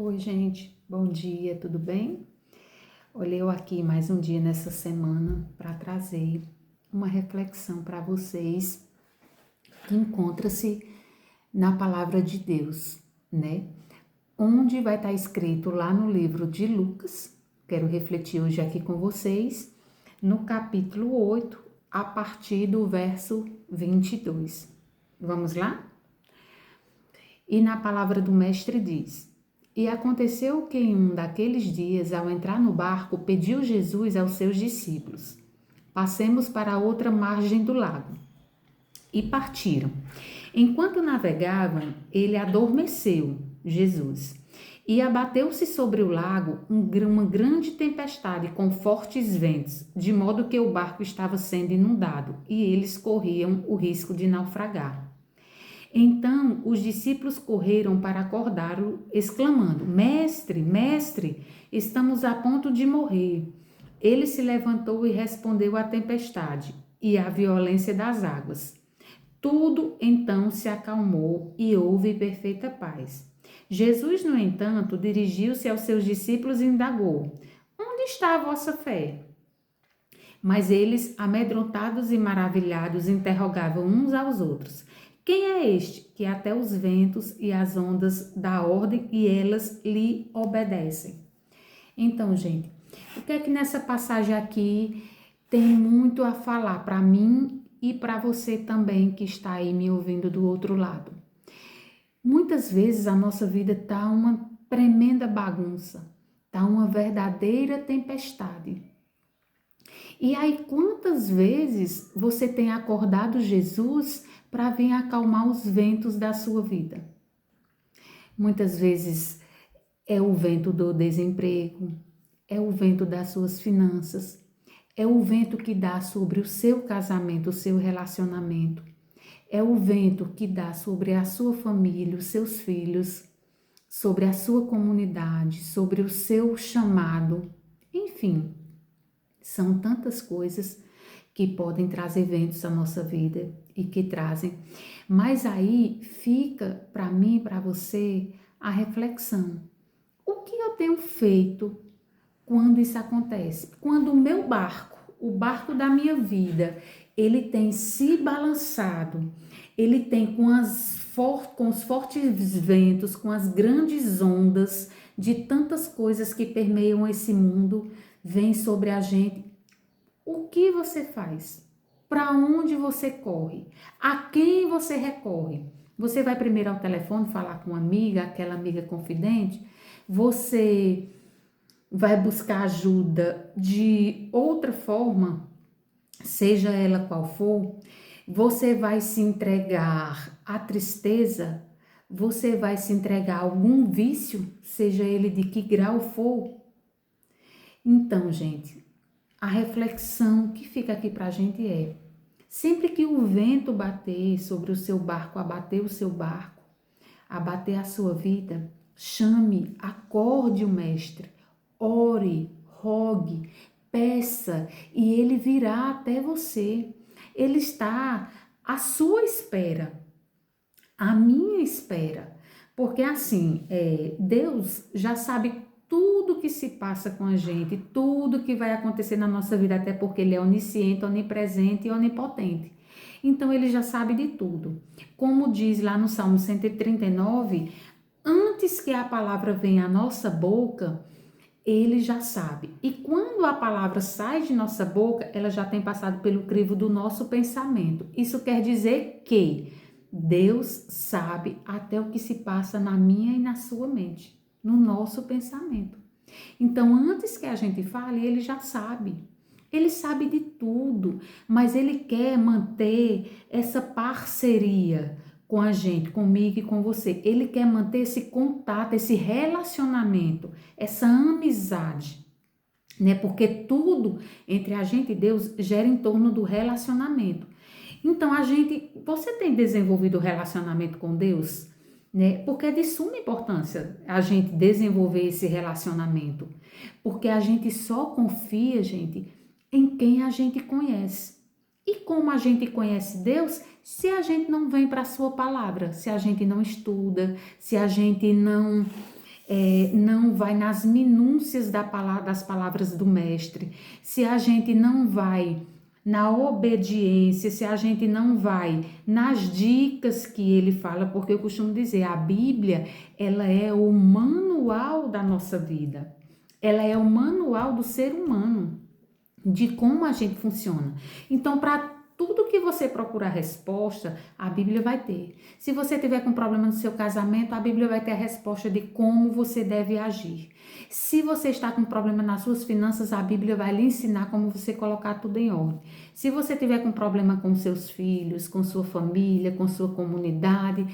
Oi, gente, bom dia, tudo bem? Olha, eu aqui mais um dia nessa semana para trazer uma reflexão para vocês que encontra-se na palavra de Deus, né? Onde vai estar escrito lá no livro de Lucas, quero refletir hoje aqui com vocês, no capítulo 8, a partir do verso 22. Vamos lá? E na palavra do mestre diz: E aconteceu que em um daqueles dias, ao entrar no barco, pediu Jesus aos seus discípulos: Passemos para a outra margem do lago. E partiram. Enquanto navegavam, ele adormeceu, Jesus, e abateu-se sobre o lago uma grande tempestade com fortes ventos, de modo que o barco estava sendo inundado e eles corriam o risco de naufragar. Então os discípulos correram para acordá-lo, exclamando: Mestre, mestre, estamos a ponto de morrer. Ele se levantou e respondeu à tempestade e à violência das águas. Tudo então se acalmou e houve perfeita paz. Jesus, no entanto, dirigiu-se aos seus discípulos e indagou: Onde está a vossa fé? Mas eles, amedrontados e maravilhados, interrogavam uns aos outros: Quem é este que até os ventos e as ondas dá ordem e elas lhe obedecem? Então, gente, o que é que nessa passagem aqui tem muito a falar para mim e para você também que está aí me ouvindo do outro lado? Muitas vezes a nossa vida está uma tremenda bagunça, está uma verdadeira tempestade. E aí, quantas vezes você tem acordado Jesus para vir acalmar os ventos da sua vida? Muitas vezes é o vento do desemprego, é o vento das suas finanças, é o vento que dá sobre o seu casamento, o seu relacionamento, é o vento que dá sobre a sua família, os seus filhos, sobre a sua comunidade, sobre o seu chamado, enfim. São tantas coisas que podem trazer ventos à nossa vida e que trazem. Mas aí fica para mim e para você a reflexão. O que eu tenho feito quando isso acontece? Quando o meu barco, o barco da minha vida, ele tem se balançado, ele tem com os fortes ventos, com as grandes ondas de tantas coisas que permeiam esse mundo, vem sobre a gente. O que você faz? Para onde você corre? A quem você recorre? Você vai primeiro ao telefone falar com uma amiga, aquela amiga confidente? Você vai buscar ajuda de outra forma, seja ela qual for? Você vai se entregar à tristeza? Você vai se entregar a algum vício, seja ele de que grau for? Então, gente, a reflexão que fica aqui para a gente é: sempre que o vento bater sobre o seu barco, abater o seu barco, abater a sua vida, chame, acorde o mestre, ore, rogue, peça e ele virá até você. Ele está à sua espera, à minha espera, porque assim, Deus já sabe tudo que se passa com a gente, tudo que vai acontecer na nossa vida, até porque Ele é onisciente, onipresente e onipotente. Então, Ele já sabe de tudo. Como diz lá no Salmo 139, antes que a palavra venha à nossa boca, Ele já sabe. E quando a palavra sai de nossa boca, ela já tem passado pelo crivo do nosso pensamento. Isso quer dizer que Deus sabe até o que se passa na minha e na sua mente, no nosso pensamento. Então, antes que a gente fale, ele já sabe. Ele sabe de tudo, mas ele quer manter essa parceria com a gente, comigo e com você. Ele quer manter esse contato, esse relacionamento, essa amizade, né? Porque tudo entre a gente e Deus gera em torno do relacionamento. Então, você tem desenvolvido o relacionamento com Deus? Né? Porque é de suma importância a gente desenvolver esse relacionamento. Porque a gente só confia, gente, em quem a gente conhece. E como a gente conhece Deus, se a gente não vem para a sua palavra, se a gente não estuda, se a gente não não vai nas minúcias das palavras do mestre, se a gente não vai na obediência, se a gente não vai nas dicas que ele fala, porque eu costumo dizer, a Bíblia, ela é o manual da nossa vida, ela é o manual do ser humano, de como a gente funciona. Então, para tudo que você procurar resposta, a Bíblia vai ter. Se você tiver com problema no seu casamento, a Bíblia vai ter a resposta de como você deve agir. Se você está com problema nas suas finanças, a Bíblia vai lhe ensinar como você colocar tudo em ordem. Se você tiver com problema com seus filhos, com sua família, com sua comunidade,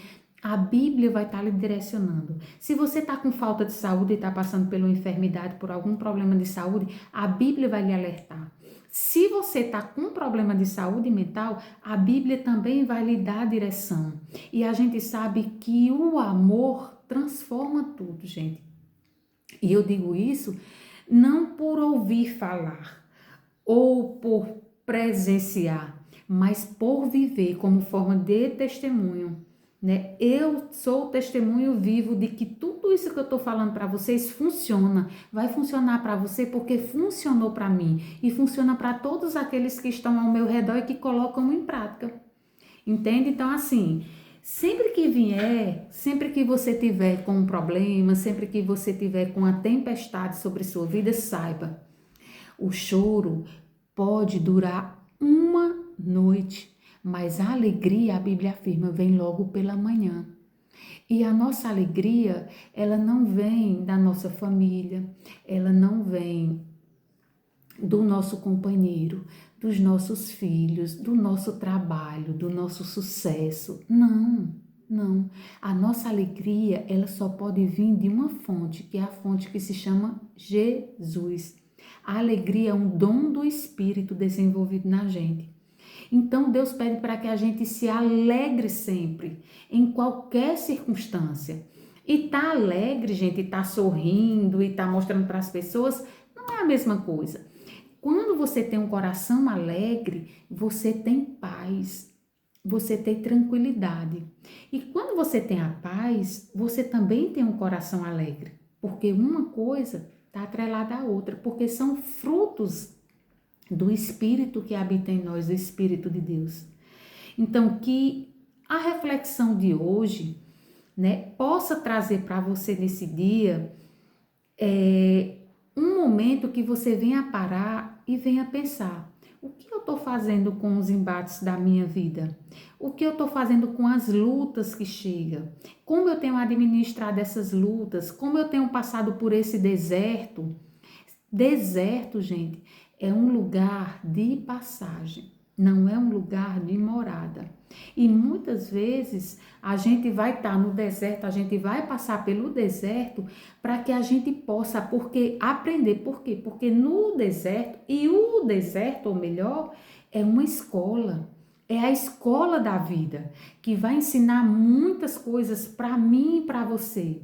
a Bíblia vai estar lhe direcionando. Se você está com falta de saúde e está passando por uma enfermidade, por algum problema de saúde, a Bíblia vai lhe alertar. Se você está com problema de saúde mental, a Bíblia também vai lhe dar a direção. E a gente sabe que o amor transforma tudo, gente. E eu digo isso não por ouvir falar ou por presenciar, mas por viver como forma de testemunho. Né? Eu sou o testemunho vivo de que tudo isso que eu estou falando para vocês funciona, vai funcionar para você porque funcionou para mim e funciona para todos aqueles que estão ao meu redor e que colocam em prática, entende? Então assim, sempre que vier, sempre que você tiver com um problema, sempre que você tiver com a tempestade sobre sua vida, saiba, o choro pode durar uma noite, mas a alegria, a Bíblia afirma, vem logo pela manhã. E a nossa alegria, ela não vem da nossa família, ela não vem do nosso companheiro, dos nossos filhos, do nosso trabalho, do nosso sucesso. Não, não. A nossa alegria, ela só pode vir de uma fonte, que é a fonte que se chama Jesus. A alegria é um dom do Espírito desenvolvido na gente. Então, Deus pede para que a gente se alegre sempre, em qualquer circunstância. E tá alegre, gente, tá sorrindo e tá mostrando para as pessoas, não é a mesma coisa. Quando você tem um coração alegre, você tem paz, você tem tranquilidade. E quando você tem a paz, você também tem um coração alegre, porque uma coisa está atrelada à outra, porque são frutos do Espírito que habita em nós, do Espírito de Deus. Então, que a reflexão de hoje, né, possa trazer para você nesse dia um momento que você venha parar e venha pensar: o que eu estou fazendo com os embates da minha vida? O que eu estou fazendo com as lutas que chegam? Como eu tenho administrado essas lutas? Como eu tenho passado por esse deserto? Deserto, gente, é um lugar de passagem, não é um lugar de morada. E muitas vezes a gente vai estar no deserto, a gente vai passar pelo deserto para que a gente possa aprender. Por quê? Porque no deserto, e o deserto, ou melhor, é uma escola. É a escola da vida, que vai ensinar muitas coisas para mim e para você.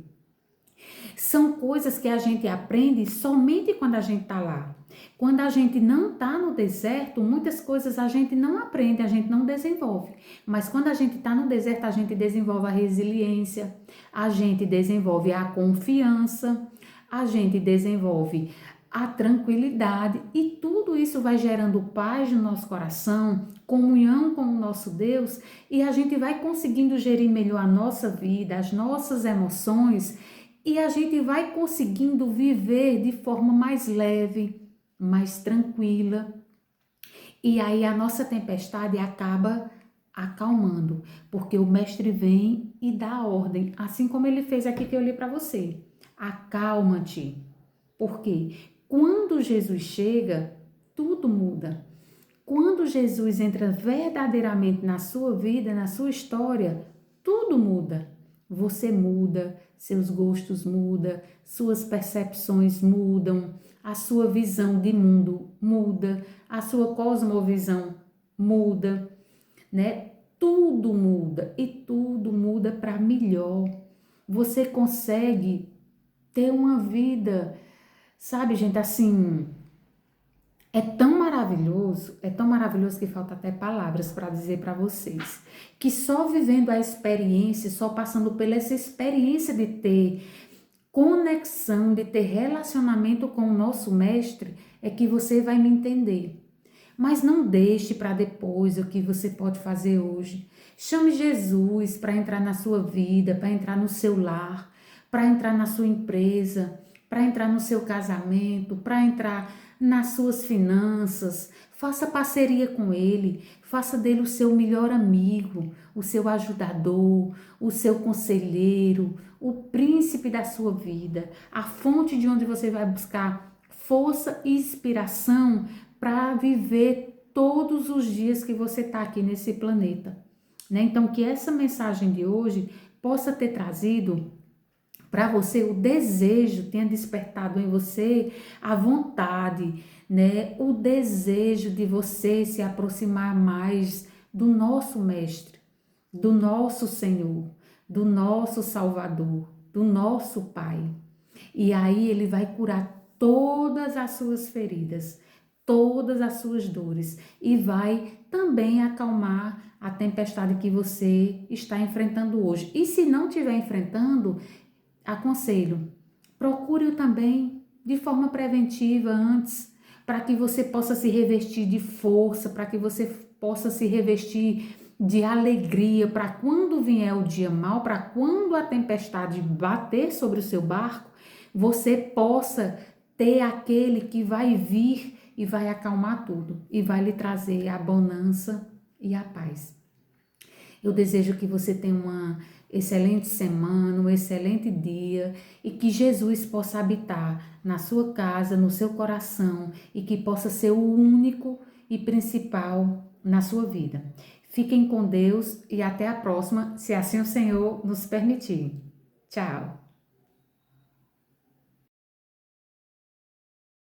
São coisas que a gente aprende somente quando a gente está lá. Quando a gente não está no deserto, muitas coisas a gente não aprende, a gente não desenvolve. Mas quando a gente está no deserto, a gente desenvolve a resiliência, a gente desenvolve a confiança, a gente desenvolve a tranquilidade e tudo isso vai gerando paz no nosso coração, comunhão com o nosso Deus e a gente vai conseguindo gerir melhor a nossa vida, as nossas emoções e a gente vai conseguindo viver de forma mais leve, mais tranquila. E aí a nossa tempestade acaba acalmando, porque o mestre vem e dá a ordem, assim como ele fez aqui que eu li para você. Acalma-te. Por quê? Quando Jesus chega, tudo muda. Quando Jesus entra verdadeiramente na sua vida, na sua história, tudo muda. Você muda, seus gostos mudam, suas percepções mudam, a sua visão de mundo muda, a sua cosmovisão muda, né? Tudo muda e tudo muda para melhor. Você consegue ter uma vida, sabe, gente, assim, é tão maravilhoso que falta até palavras para dizer para vocês, que só vivendo a experiência, só passando pela essa experiência de ter conexão, de ter relacionamento com o nosso Mestre, é que você vai me entender. Mas não deixe para depois o que você pode fazer hoje. Chame Jesus para entrar na sua vida, para entrar no seu lar, para entrar na sua empresa, para entrar no seu casamento, para entrar nas suas finanças. Faça parceria com Ele, faça dele o seu melhor amigo, o seu ajudador, o seu conselheiro, o príncipe da sua vida, a fonte de onde você vai buscar força e inspiração para viver todos os dias que você está aqui nesse planeta, né? Então, que essa mensagem de hoje possa ter trazido para você o desejo, tenha despertado em você a vontade, né? O desejo de você se aproximar mais do nosso Mestre, do nosso Senhor, do nosso Salvador, do nosso Pai. E aí ele vai curar todas as suas feridas, todas as suas dores e vai também acalmar a tempestade que você está enfrentando hoje. E se não estiver enfrentando, aconselho, procure-o também de forma preventiva antes, para que você possa se revestir de força, para que você possa se revestir de alegria, para quando vier o dia mau, para quando a tempestade bater sobre o seu barco, você possa ter aquele que vai vir e vai acalmar tudo e vai lhe trazer a bonança e a paz. Eu desejo que você tenha uma excelente semana, um excelente dia e que Jesus possa habitar na sua casa, no seu coração e que possa ser o único e principal na sua vida. Fiquem com Deus e até a próxima, se assim o Senhor nos permitir. Tchau!